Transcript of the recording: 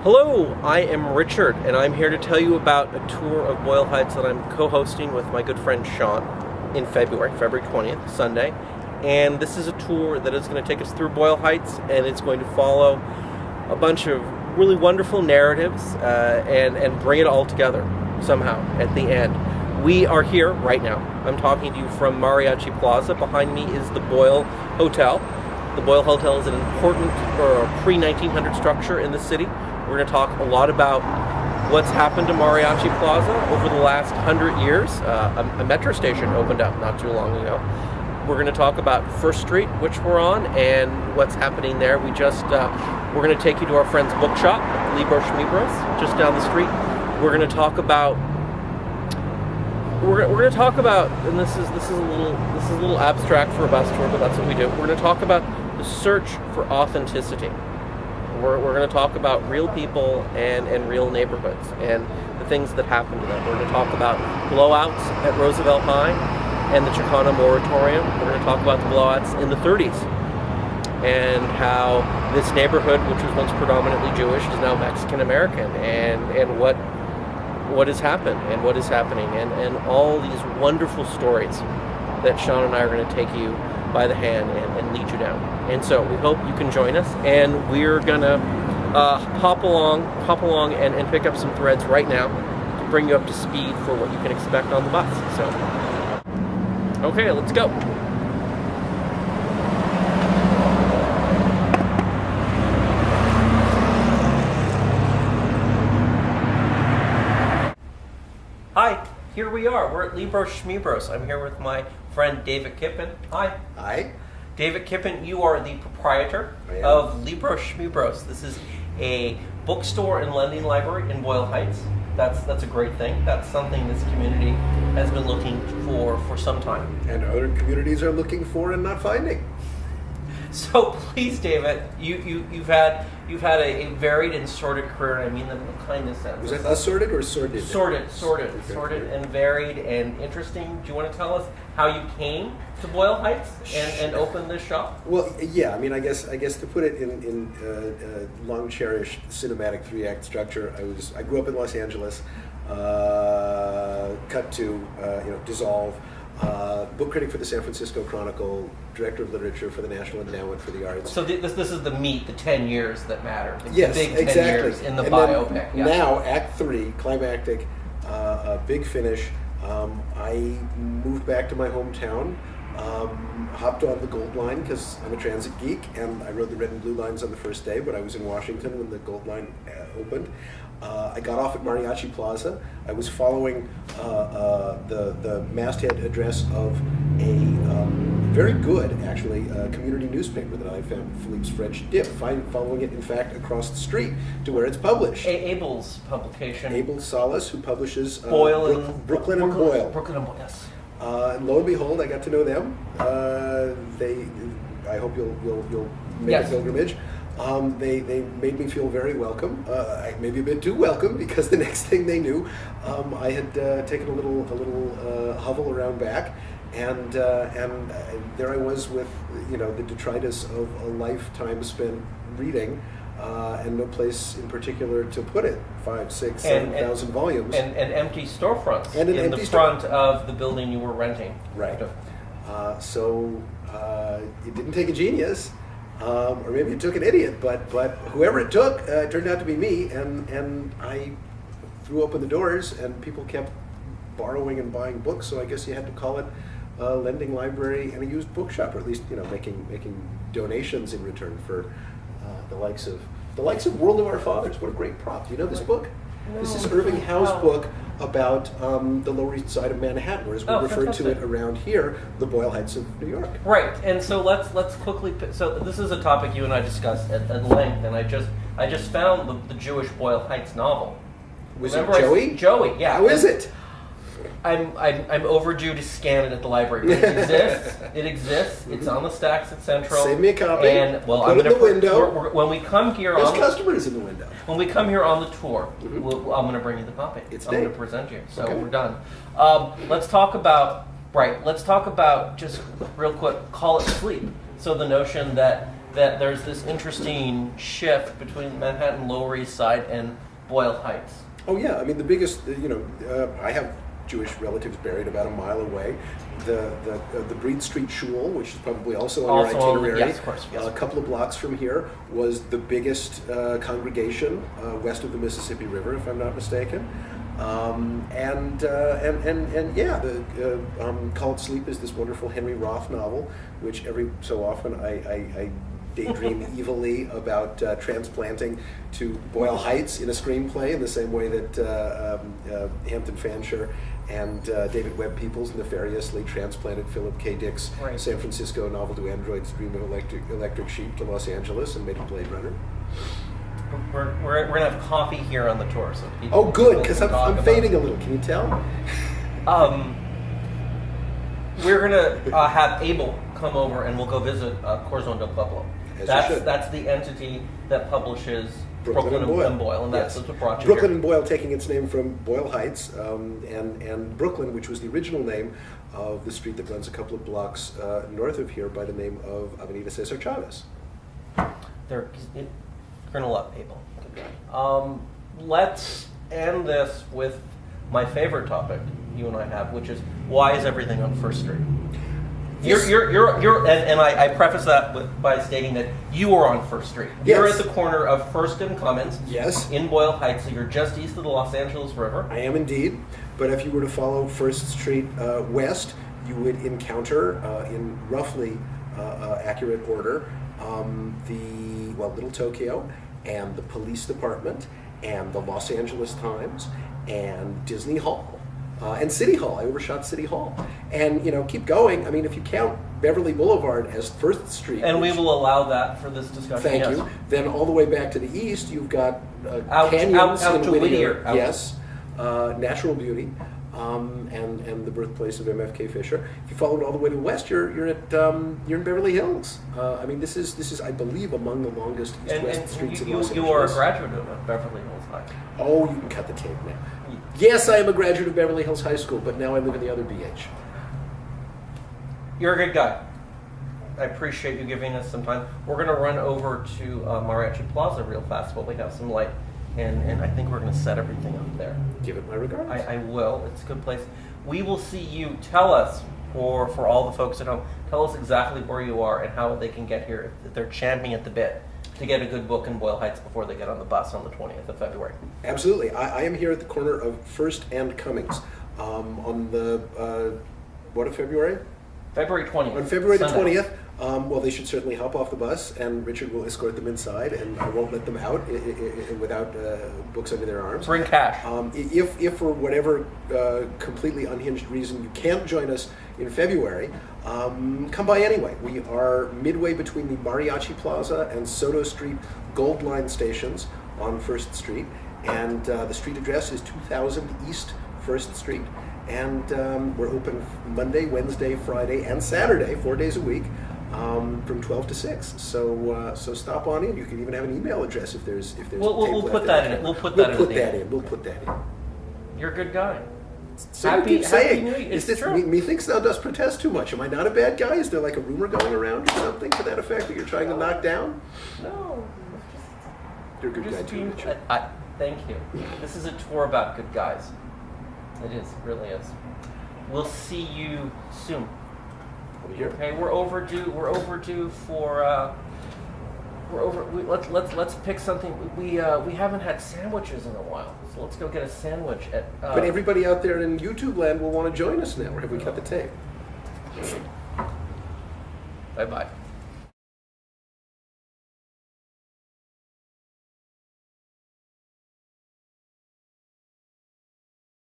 Hello, I am Richard, and I'm here to tell you about a tour of Boyle Heights that I'm co-hosting with my good friend Sean in February 20th, Sunday. And this is a tour that is going to take us through Boyle Heights, and it's going to follow a bunch of really wonderful narratives and bring it all together somehow at the end. We are here right now. I'm talking to you from Mariachi Plaza. Behind me is the Boyle Hotel. The Boyle Hotel is an important pre-1900 structure in the city. We're going to talk a lot about what's happened to Mariachi Plaza over the last 100 years. A metro station opened up not too long ago. We're going to talk about First Street, which we're on, and what's happening there. We're going to take you to our friend's bookshop, Libros Schmibros, just down the street. We're going to talk about, and this is a little abstract for a bus tour, but that's what we do. We're going to talk about the search for authenticity. We're going to talk about real people and real neighborhoods and the things that happen to them. We're going to talk about blowouts at Roosevelt High and the Chicano moratorium. We're going to talk about the blowouts in the 30s and how this neighborhood, which was once predominantly Jewish, is now Mexican American, and what has happened and what is happening, and all these wonderful stories that Sean and I are going to take you by the hand and lead you down. And so we hope you can join us, and we're gonna hop along and pick up some threads right now to bring you up to speed for what you can expect on the bus. So, okay, let's go. Hi, here we are. We're at Libros Schmibros. I'm here with my friend David Kipen. Hi. Hi. David Kipen, you are the proprietor of Libros Schmibros. This is a bookstore and lending library in Boyle Heights. That's a great thing. That's something this community has been looking for some time. And other communities are looking for and not finding. So please, David, you've had a varied and sordid career, and I mean that in the kindest sense. Was it assorted or sordid? Sordid, Okay. sordid and varied and interesting. Do you want to tell us how you came to Boyle Heights and open this shop? Well, yeah. I mean, I guess to put it in long cherished cinematic 3-act structure, I grew up in Los Angeles. Cut to Dissolve. Book critic for the San Francisco Chronicle, director of literature for the National Endowment for the Arts. So this is the 10 years that matter. The Yes, big 10 exactly. years in the and biopic. Yeah. Now, Act 3, climactic, big finish. I moved back to my hometown, hopped on the Gold Line because I'm a transit geek, and I rode the red and blue lines on the first day, but I was in Washington when the Gold Line opened. I got off at Mariachi Plaza. I was following the masthead address of a very good, actually, community newspaper that I found, Philippe's French Dip, following it, in fact, across the street to where it's published. Abel's publication. Abel Salas, who publishes Boyle Brooklyn and Boyle. Brooklyn and Boyle, yes. And lo and behold, I got to know them. I hope you'll make a pilgrimage. They made me feel very welcome, maybe a bit too welcome, because the next thing they knew, I had taken a little hovel around back, and there I was with the detritus of a lifetime spent reading, and no place in particular to put it. 5, 6, 7,000 volumes, and empty storefronts and in the front of the building you were renting. Right. So it didn't take a genius. Or maybe it took an idiot, but whoever it took, it turned out to be me, and I threw open the doors, and people kept borrowing and buying books. So I guess you had to call it a lending library and a used bookshop, or at least making donations in return for the likes of World of Our Fathers. What a great prop! Do you know this book? No. This is Irving Howe's book about the Lower East Side of Manhattan, or as we refer to it around here, the Boyle Heights of New York. Right, and so let's quickly. So this is a topic you and I discussed at length, and I just found the Jewish Boyle Heights novel. Was it Joey? Joey, yeah. How is it? I'm overdue to scan it at the library. But it exists. It exists. It's on the stacks at Central. Save me a copy. And put it in the window. When we come here, there's customers in the window. When we come here on the tour, I'm going to bring you the copy. I'm going to present you. So we're done. Let's talk about just real quick. Call it sleep. So the notion that that there's this interesting shift between Manhattan Lower East Side and Boyle Heights. Oh yeah, I mean the biggest, I have Jewish relatives buried about a mile away. The Breed Street Shul, which is probably also on your itinerary, yes, of course, yes. a couple of blocks from here, was the biggest congregation west of the Mississippi River, if I'm not mistaken. And Call It Sleep is this wonderful Henry Roth novel, which every so often I daydream evilly about transplanting to Boyle Heights in a screenplay in the same way that Hampton Fancher and David Webb Peoples nefariously transplanted Philip K. Dick's San Francisco novel to android's Dream of Electric Sheep to Los Angeles and made it Blade Runner. We're gonna have coffee here on the tour, so people. Oh, good, because I'm fading a little. Can you tell? We're gonna have Abel come over, and we'll go visit Corazon del Pueblo. That's the entity that publishes Brooklyn and Boyle, and that's what brought you Brooklyn here. and Boyle, taking its name from Boyle Heights, and Brooklyn, which was the original name of the street that runs a couple of blocks north of here by the name of Avenida Cesar Chavez. You're gonna love Abel. Let's end this with my favorite topic you and I have, which is why is everything on First Street? I preface that by stating that you are on First Street. Yes. You're at the corner of First and Cummins. Yes. In Boyle Heights, so you're just east of the Los Angeles River. I am indeed, but if you were to follow First Street west, you would encounter, in roughly accurate order, Little Tokyo, and the police department, and the Los Angeles Times, and Disney Hall. And City Hall. I overshot City Hall. And, keep going. I mean, if you count Beverly Boulevard as First Street. And we will allow that for this discussion. Thank yes. you. Then all the way back to the east, you've got out canyons to in Whittier. Yes. Natural beauty. And the birthplace of MFK Fisher. If you follow it all the way to the west, you're in Beverly Hills. This is I believe among the longest east-west streets in Los Angeles. You are a graduate of Beverly Hills High. Oh, you can cut the tape now. Yes, I am a graduate of Beverly Hills High School, but now I live in the other BH. You're a good guy. I appreciate you giving us some time. We're going to run over to Mariachi Plaza real fast while we have some light, and I think we're going to set everything up there. Give it my regards. I will. It's a good place. We will see you. Tell us, for all the folks at home, tell us exactly where you are and how they can get here if they're champing at the bit to get a good book in Boyle Heights before they get on the bus on the 20th of February. Absolutely. I am here at the corner of First and Cummings on the, what of February? February 20th. On February the Sunday. 20th. They should certainly hop off the bus, and Richard will escort them inside, and I won't let them out without books under their arms. Bring cash. If for whatever completely unhinged reason you can't join us in February, come by anyway. We are midway between the Mariachi Plaza and Soto Street Gold Line stations on First Street, and the street address is 2000 East First Street. And we're open Monday, Wednesday, Friday, and Saturday, 4 days a week, from 12 to 6. So stop on in. You can even have an email address if there's We'll put that in. We'll put that in. We'll put that in. You're a good guy. So happy saying. New Year. Is this true. Methinks thou dost protest too much? Am I not a bad guy? Is there like a rumor going around or something to that effect that you're trying to knock down? No. You're a good guy too, Richard. Thank you. This is a tour about good guys. It is. It really is. We'll see you soon. I'll be here. Okay, we're overdue for. Let's pick something. We haven't had sandwiches in a while, so let's go get a sandwich at. But everybody out there in YouTube land will want to join us now, or have we cut the tape? Bye bye.